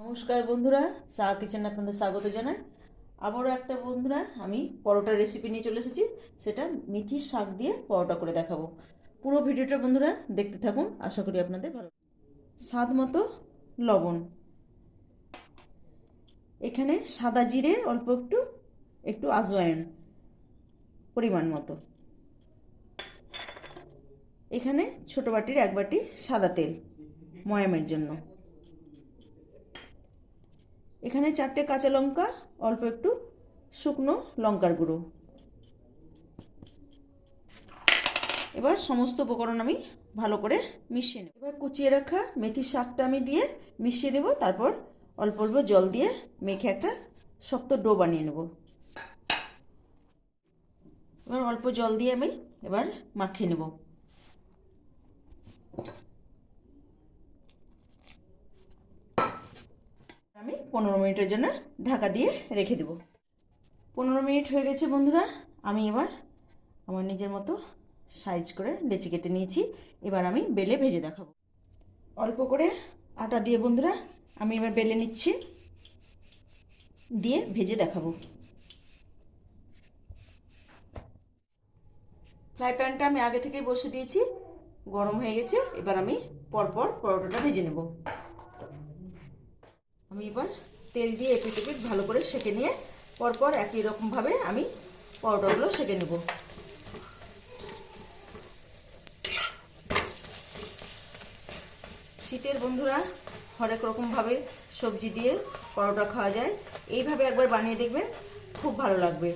নমস্কার বন্ধুরা, সাহা কিচেনে আপনাদের স্বাগত জানাই। আবারও একটা বন্ধুরা আমি পরোটার রেসিপি নিয়ে চলে এসেছি। সেটা মেথির শাক দিয়ে পরোটা করে দেখাবো। পুরো ভিডিওটা বন্ধুরা দেখতে থাকুন, আশা করি আপনাদের ভালো। স্বাদ মতো লবণ, এখানে সাদা জিরে অল্প একটু, একটু আজওয়াইন পরিমাণ মতো, এখানে ছোট বাটির এক বাটি সাদা তেল ময়ামের জন্য, এখানে 4টে কাঁচা লঙ্কা, অল্প একটু শুকনো লঙ্কার গুঁড়ো। এবার সমস্ত উপকরণ আমি ভালো করে মিশিয়ে নেব। এবার কুচিয়ে রাখা মেথি শাকটা আমি দিয়ে মিশিয়ে নেব। তারপর অল্প অল্প জল দিয়ে মেখে একটা শক্ত ডো বানিয়ে নেব। এবার অল্প জল দিয়ে আমি এবার মাখিয়ে নেব। আমি 15 মিনিটের জন্য ঢাকা দিয়ে রেখে দেব। 15 মিনিট হয়ে গেছে বন্ধুরা। আমি এবার আমার নিজের মতো সাইজ করে লেচি কেটে নিয়েছি। এবার আমি বেলে ভেজে দেখাবো। অল্প করে আটা দিয়ে বন্ধুরা আমি এবার বেলে নিচ্ছি, দিয়ে ভেজে দেখাবো। ফ্রাই প্যানটা আমি আগে থেকে বসে দিয়েছি, গরম হয়ে গেছে। এবার আমি পরপর পরোটাটা ভেজে নেব। আমি এবার তেল দিয়ে এপিট ওপিট ভালো করে সেঁকে নিয়ে পরপর একই রকমভাবে আমি পরোটাগুলো সেঁকে নেব। শীতের বন্ধুরা হরেক রকমভাবে সবজি দিয়ে পরোটা খাওয়া যায়। এইভাবে একবার বানিয়ে দেখবেন, খুব ভালো লাগবে।